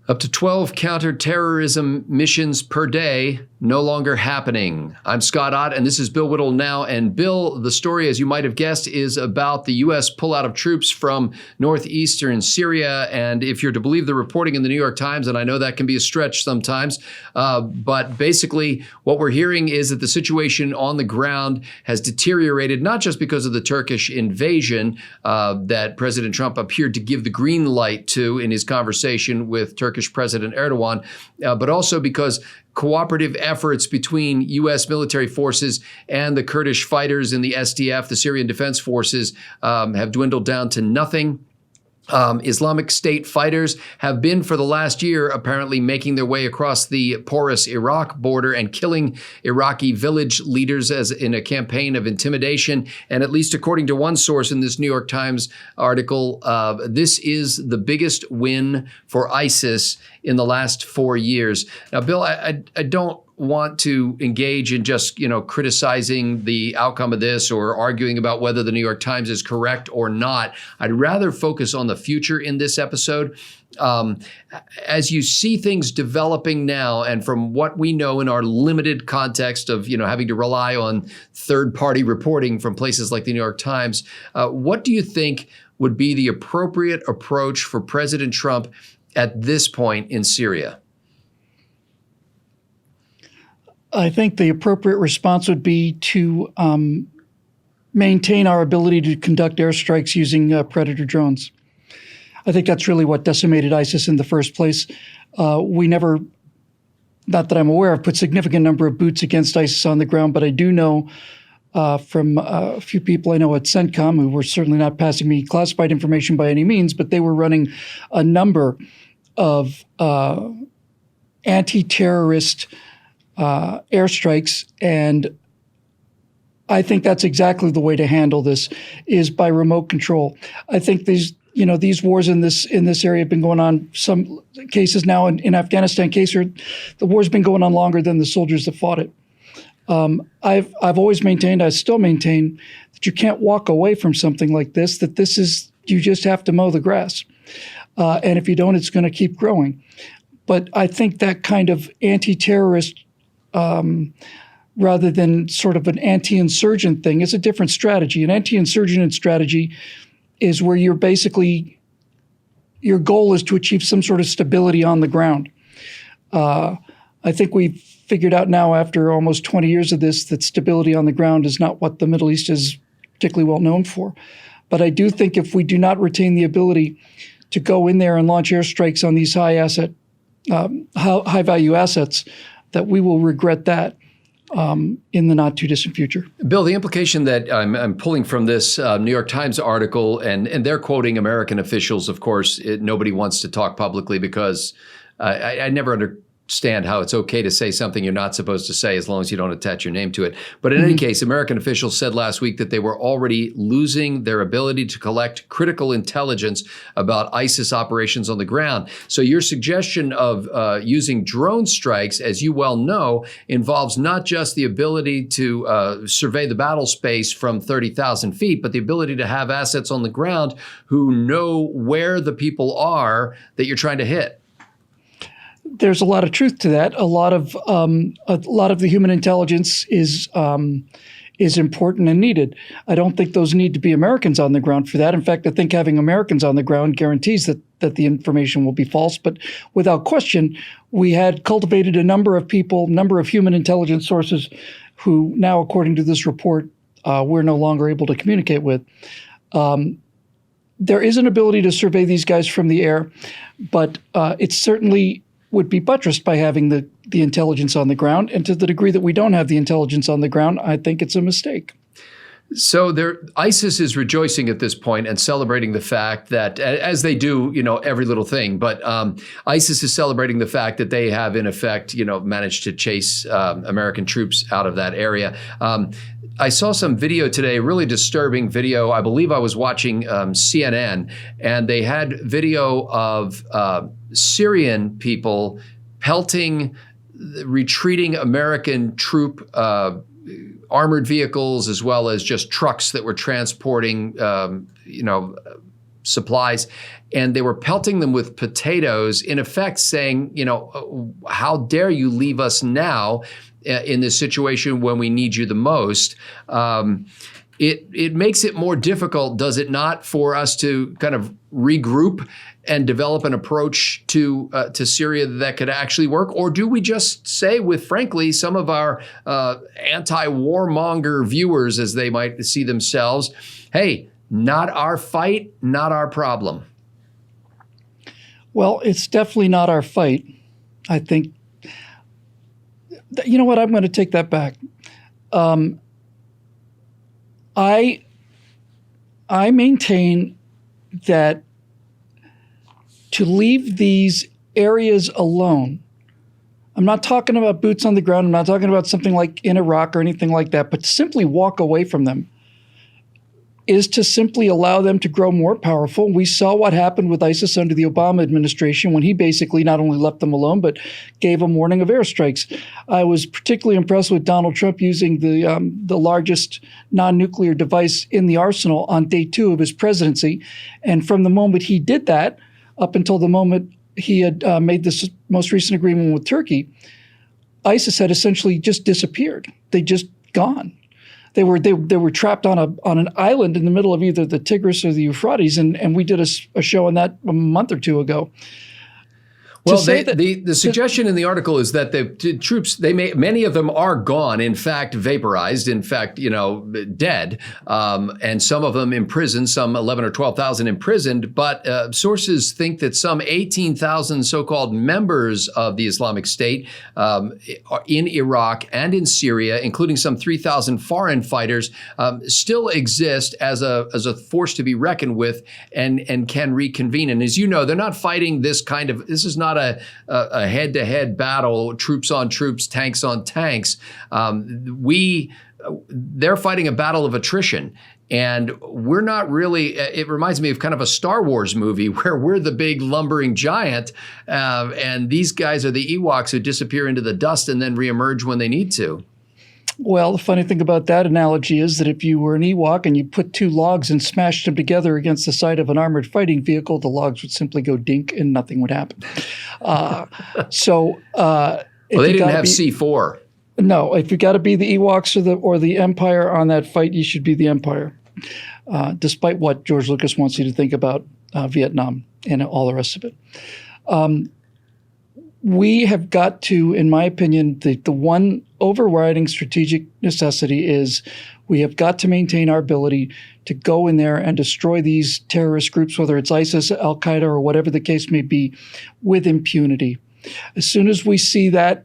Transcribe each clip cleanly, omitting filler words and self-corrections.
Up to 12 counterterrorism missions per day, no longer happening. I'm Scott Ott, and this is Bill Whittle Now. And Bill, the story, as you might have guessed, is about the U.S. pullout of troops from northeastern Syria. And if you're to believe the reporting in the New York Times, and I know that can be a stretch sometimes, but basically what we're hearing is that the situation on the ground has deteriorated, not just because of the Turkish invasion that President Trump appeared to give the green light to in his conversation with Turkish President Erdogan, but also because cooperative efforts between U.S. military forces and the Kurdish fighters in the SDF, the Syrian Defense Forces, have dwindled down to nothing. Islamic State fighters have been, for the last year, apparently making their way across the porous Iraq border and killing Iraqi village leaders as in a campaign of intimidation. And at least according to one source in this New York Times article, this is the biggest win for ISIS in the last 4 years. Now, Bill, I don't want to engage in just, criticizing the outcome of this or arguing about whether the New York Times is correct or not. I'd rather focus on the future in this episode. As you see things developing now, and from what we know in our limited context of, having to rely on third-party reporting from places like the New York Times, what do you think would be the appropriate approach for President Trump at this point in Syria? I think the appropriate response would be to maintain our ability to conduct airstrikes using Predator drones. I think that's really what decimated ISIS in the first place. We never, not that I'm aware of, put significant number of boots against ISIS on the ground, but I do know from a few people I know at CENTCOM, who were certainly not passing me classified information by any means, but they were running a number of anti-terrorist airstrikes, and I think that's exactly the way to handle this, is by remote control. I think these wars in this area have been going on, some cases now in Afghanistan case, the war's been going on longer than the soldiers that fought it. I've always maintained, I still maintain, that you can't walk away from something like this, that you just have to mow the grass. And if you don't, it's going to keep growing. But I think that kind of anti-terrorist rather than sort of an anti-insurgent thing is a different strategy. An anti-insurgent strategy is where your goal is to achieve some sort of stability on the ground. I think we've figured out now after almost 20 years of this that stability on the ground is not what the Middle East is particularly well known for. But I do think if we do not retain the ability to go in there and launch airstrikes on these high value assets, that we will regret that in the not too distant future. Bill, the implication that I'm pulling from this New York Times article, and they're quoting American officials, of course, nobody wants to talk publicly because I never understand how it's okay to say something you're not supposed to say as long as you don't attach your name to it. But in any case, American officials said last week that they were already losing their ability to collect critical intelligence about ISIS operations on the ground. So your suggestion of using drone strikes, as you well know, involves not just the ability to survey the battle space from 30,000 feet, but the ability to have assets on the ground who know where the people are that you're trying to hit. There's a lot of truth to that. A lot of the human intelligence is important and needed. I don't think those need to be Americans on the ground for that. In fact, I think having Americans on the ground guarantees that the information will be false. But without question, we had cultivated a number of people, number of human intelligence sources who now, according to this report, we're no longer able to communicate with. There is an ability to survey these guys from the air, but it certainly would be buttressed by having the intelligence on the ground. And to the degree that we don't have the intelligence on the ground, I think it's a mistake. So ISIS is rejoicing at this point and celebrating the fact that, as they do, every little thing, but ISIS is celebrating the fact that they have, in effect, managed to chase American troops out of that area. I saw some video today, really disturbing video. I believe I was watching CNN, and they had video of Syrian people pelting retreating American troop armored vehicles, as well as just trucks that were transporting, supplies, and they were pelting them with potatoes, in effect saying, how dare you leave us now in this situation when we need you the most. It makes it more difficult, does it not, for us to kind of regroup and develop an approach to Syria that could actually work? Or do we just say, with frankly some of our anti-warmonger viewers, as they might see themselves, hey, not our fight, not our problem? Well, it's definitely not our fight. I think, you know what, I'm going to take that back. I maintain that to leave these areas alone, I'm not talking about boots on the ground, I'm not talking about something like in Iraq or anything like that, but to simply walk away from them is to simply allow them to grow more powerful. We saw what happened with ISIS under the Obama administration when he basically not only left them alone, but gave them warning of airstrikes. I was particularly impressed with Donald Trump using the largest non-nuclear device in the arsenal on day 2 of his presidency. And from the moment he did that, up until the moment he had made this most recent agreement with Turkey, ISIS had essentially just disappeared. They just gone. They were trapped on an island in the middle of either the Tigris or the Euphrates, and we did a show on that a month or two ago. Well, the suggestion in the article is that the troops, many of them are gone, in fact, vaporized, in fact, dead, and some of them imprisoned, some 11 or 12,000 imprisoned. But sources think that some 18,000 so-called members of the Islamic State are in Iraq and in Syria, including some 3,000 foreign fighters, still exist as a force to be reckoned with and can reconvene. And as you know, they're not fighting this is not a head-to-head battle, troops on troops, tanks on tanks. They're fighting a battle of attrition. And we're not really, it reminds me of kind of a Star Wars movie where we're the big lumbering giant, and these guys are the Ewoks who disappear into the dust and then reemerge when they need to. Well, the funny thing about that analogy is that if you were an Ewok and you put 2 logs and smashed them together against the side of an armored fighting vehicle, the logs would simply go dink and nothing would happen. Well, they didn't have C4. No, if you got to be the Ewoks or the Empire on that fight, you should be the Empire, despite what George Lucas wants you to think about Vietnam and all the rest of it. We have got to, in my opinion, the one overriding strategic necessity is we have got to maintain our ability to go in there and destroy these terrorist groups, whether it's ISIS, Al-Qaeda, or whatever the case may be, with impunity. As soon as we see that,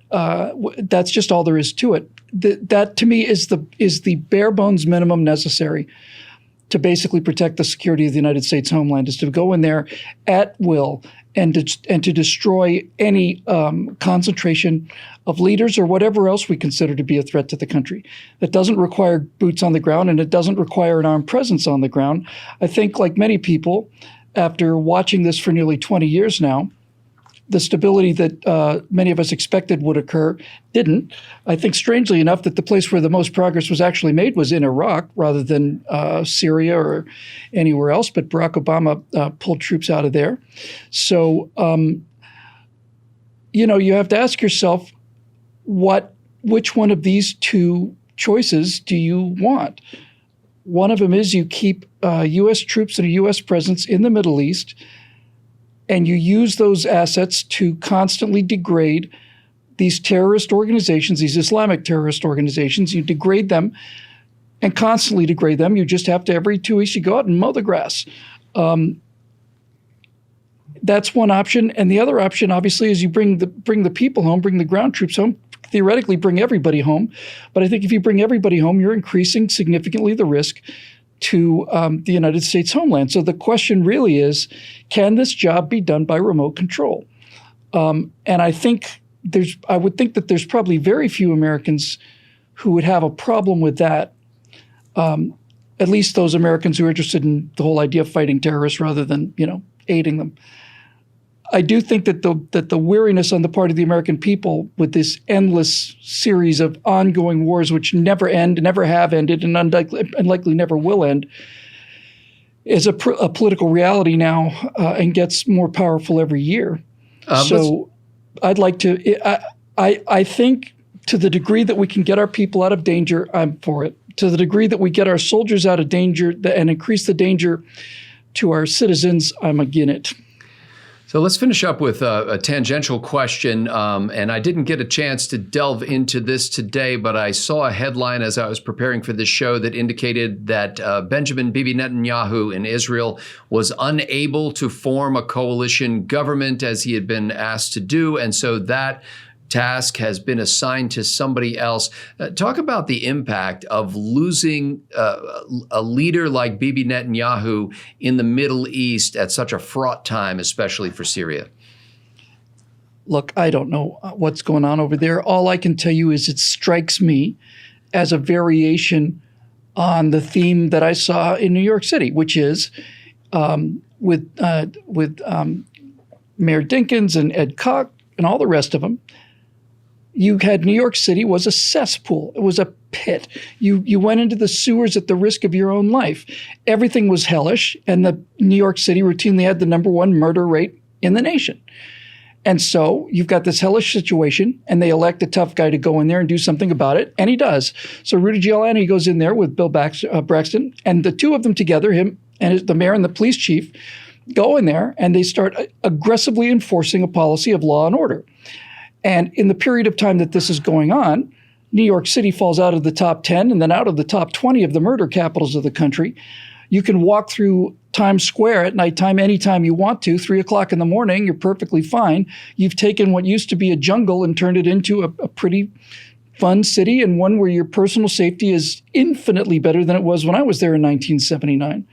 that's just all there is to it. That to me is the bare bones minimum necessary to basically protect the security of the United States homeland, is to go in there at will and to destroy any concentration of leaders or whatever else we consider to be a threat to the country. That doesn't require boots on the ground, and it doesn't require an armed presence on the ground. I think, like many people, after watching this for nearly 20 years now, the stability that many of us expected would occur didn't. I think, strangely enough, that the place where the most progress was actually made was in Iraq rather than Syria or anywhere else. But Barack Obama pulled troops out of there. So, you have to ask yourself, which one of these 2 choices do you want? One of them is you keep U.S. troops and a U.S. presence in the Middle East, and you use those assets to constantly degrade these terrorist organizations, these Islamic terrorist organizations. You degrade them and constantly degrade them. You just have to, every 2 weeks, you go out and mow the grass. That's one option. And the other option, obviously, is you bring the people home, bring the ground troops home, theoretically bring everybody home. But I think if you bring everybody home, you're increasing significantly the risk to the United States homeland. So the question really is, can this job be done by remote control? And I would think that there's probably very few Americans who would have a problem with that. At least those Americans who are interested in the whole idea of fighting terrorists rather than, aiding them. I do think that the weariness on the part of the American people with this endless series of ongoing wars, which never end, never have ended, and unlikely never will end, is a political reality now and gets more powerful every year. So I'd like to, I think to the degree that we can get our people out of danger, I'm for it. To the degree that we get our soldiers out of danger and increase the danger to our citizens, I'm against it. So let's finish up with a tangential question. And I didn't get a chance to delve into this today, but I saw a headline as I was preparing for this show that indicated that Benjamin Bibi Netanyahu in Israel was unable to form a coalition government as he had been asked to do. And so that task has been assigned to somebody else. Talk about the impact of losing a leader like Bibi Netanyahu in the Middle East at such a fraught time, especially for Syria. Look, I don't know what's going on over there. All I can tell you is it strikes me as a variation on the theme that I saw in New York City, which is with Mayor Dinkins and Ed Koch and all the rest of them. You had New York City was a cesspool. It was a pit. You went into the sewers at the risk of your own life. Everything was hellish, and the New York City routinely had the #1 murder rate in the nation. And so you've got this hellish situation, and they elect a tough guy to go in there and do something about it, and he does. So Rudy Giuliani goes in there with Bill Braxton, and the two of them together, him and the mayor and the police chief, go in there, and they start aggressively enforcing a policy of law and order. And in the period of time that this is going on, New York City falls out of the top 10 and then out of the top 20 of the murder capitals of the country. You can walk through Times Square at nighttime anytime you want to, 3 o'clock in the morning, you're perfectly fine. You've taken what used to be a jungle and turned it into a pretty fun city, and one where your personal safety is infinitely better than it was when I was there in 1979.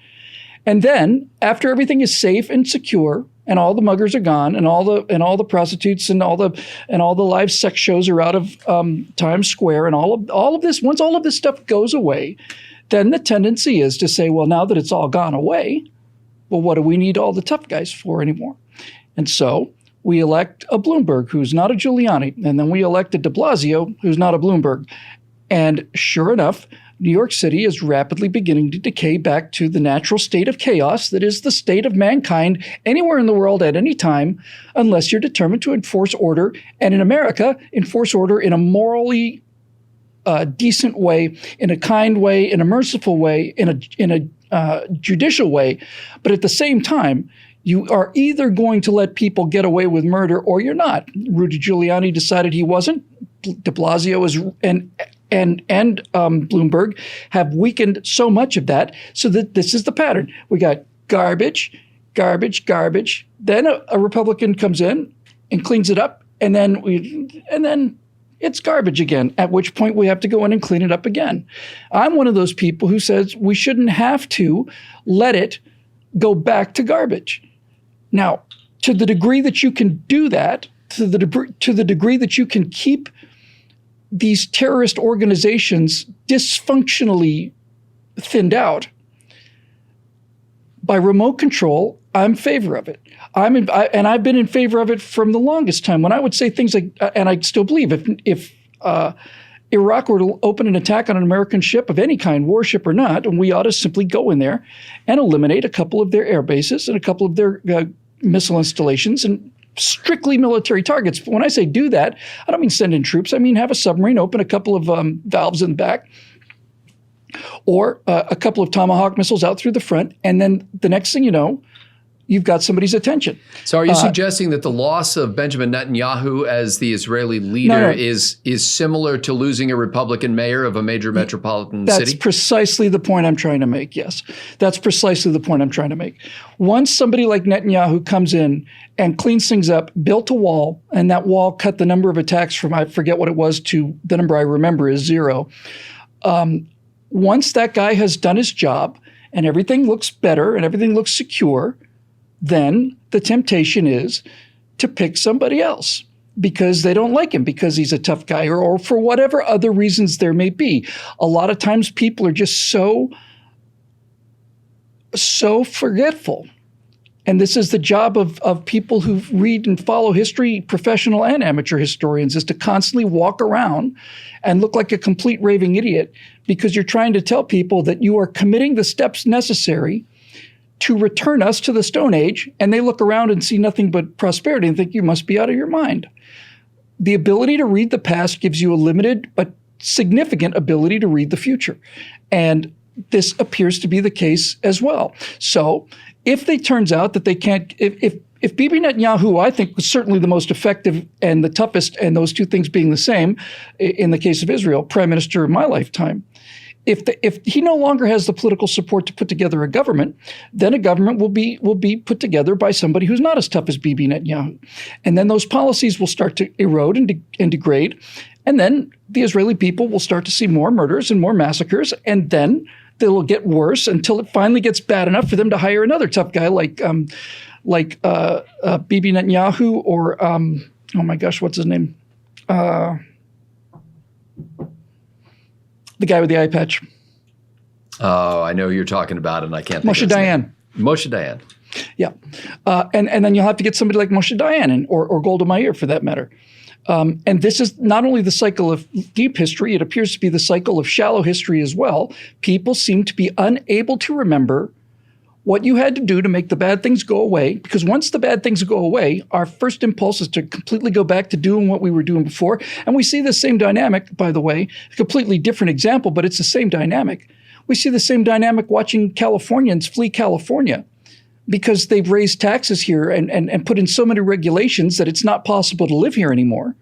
And then, after everything is safe and secure, and all the muggers are gone, and all the prostitutes and all the live sex shows are out of Times Square, and all of this, once all of this stuff goes away, then the tendency is to say, well, now that it's all gone away, well, what do we need all the tough guys for anymore? And so we elect a Bloomberg who's not a Giuliani, and then we elect a de Blasio who's not a Bloomberg. And sure enough, New York City is rapidly beginning to decay back to the natural state of chaos that is the state of mankind anywhere in the world at any time, unless you're determined to enforce order. And in America, enforce order in a morally decent way, in a kind way, in a merciful way, in a judicial way. But at the same time, you are either going to let people get away with murder or you're not. Rudy Giuliani decided he wasn't. De Blasio is and Bloomberg have weakened so much of that, so that this is the pattern. We got garbage. Then a Republican comes in and cleans it up, and then it's garbage again, at which point we have to go in and clean it up again. I'm one of those people who says we shouldn't have to let it go back to garbage. Now, to the degree that you can do that, to the degree that you can keep these terrorist organizations dysfunctionally thinned out by remote control, I'm in favor of it. And I've been in favor of it from the longest time. When I would say things like, and I still believe, if Iraq were to open an attack on an American ship of any kind, warship or not, and we ought to simply go in there and eliminate a couple of their air bases and a couple of their missile installations and strictly military targets. But when I say do that, I don't mean send in troops. I mean have a submarine open a couple of valves in the back, or a couple of Tomahawk missiles out through the front, and then the next thing you know, you've got somebody's attention. So are you suggesting that the loss of Benjamin Netanyahu as the Israeli leader is similar to losing a Republican mayor of a major metropolitan city? That's precisely the point I'm trying to make, yes. That's precisely the point I'm trying to make. Once somebody like Netanyahu comes in and cleans things up, built a wall, and that wall cut the number of attacks from, I forget what it was, to the number I remember is 0. Once that guy has done his job and everything looks better and everything looks secure, then the temptation is to pick somebody else because they don't like him, because he's a tough guy, or for whatever other reasons there may be. A lot of times people are just so forgetful. And this is the job of people who read and follow history, professional and amateur historians, is to constantly walk around and look like a complete raving idiot because you're trying to tell people that you are committing the steps necessary to return us to the Stone Age, and they look around and see nothing but prosperity and think you must be out of your mind. The ability to read the past gives you a limited but significant ability to read the future. And this appears to be the case as well. So if it turns out that they can't, if Bibi Netanyahu, I think, was certainly the most effective and the toughest, and those two things being the same in the case of Israel, prime minister of my lifetime, if he no longer has the political support to put together a government, then a government will be put together by somebody who's not as tough as Bibi Netanyahu. And then those policies will start to erode and degrade. And then the Israeli people will start to see more murders and more massacres. And then they will get worse until it finally gets bad enough for them to hire another tough guy like Bibi Netanyahu or, oh my gosh, what's his name? The guy with the eye patch. Oh, I know who you're talking about, and I can't think Moshe of his Dayan. name. Moshe Dayan. Yeah. And then you'll have to get somebody like Moshe Dayan or Golda Meir for that matter. And this is not only the cycle of deep history, it appears to be the cycle of shallow history as well. People seem to be unable to remember what you had to do to make the bad things go away, because once the bad things go away, our first impulse is to completely go back to doing what we were doing before. And we see the same dynamic, by the way, a completely different example, but it's the same dynamic. We see the same dynamic watching Californians flee California because they've raised taxes here and put in so many regulations that it's not possible to live here anymore.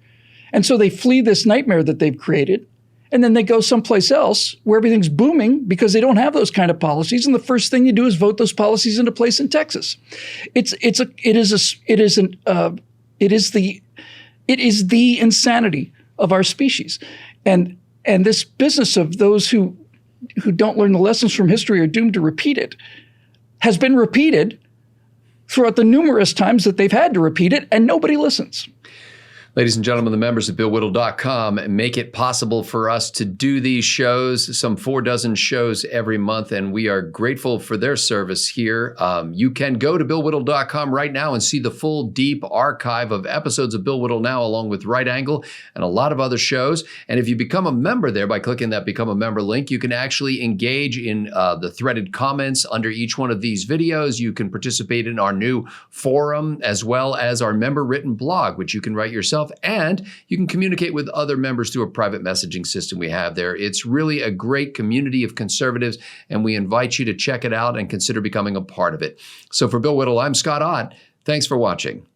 And so they flee this nightmare that they've created. And then they go someplace else where everything's booming because they don't have those kind of policies. And the first thing you do is vote those policies into place in Texas. It is the insanity of our species. And this business of those who don't learn the lessons from history are doomed to repeat it has been repeated throughout the numerous times that they've had to repeat it, and nobody listens. Ladies and gentlemen, the members of BillWhittle.com make it possible for us to do these shows, some 4 shows every month, and we are grateful for their service here. You can go to BillWhittle.com right now and see the full, deep archive of episodes of Bill Whittle Now, along with Right Angle and a lot of other shows. And if you become a member there by clicking that Become a Member link, you can actually engage in the threaded comments under each one of these videos. You can participate in our new forum, as well as our member-written blog, which you can write yourself. And you can communicate with other members through a private messaging system we have there. It's really a great community of conservatives, and we invite you to check it out and consider becoming a part of it. So for Bill Whittle, I'm Scott Ott. Thanks for watching.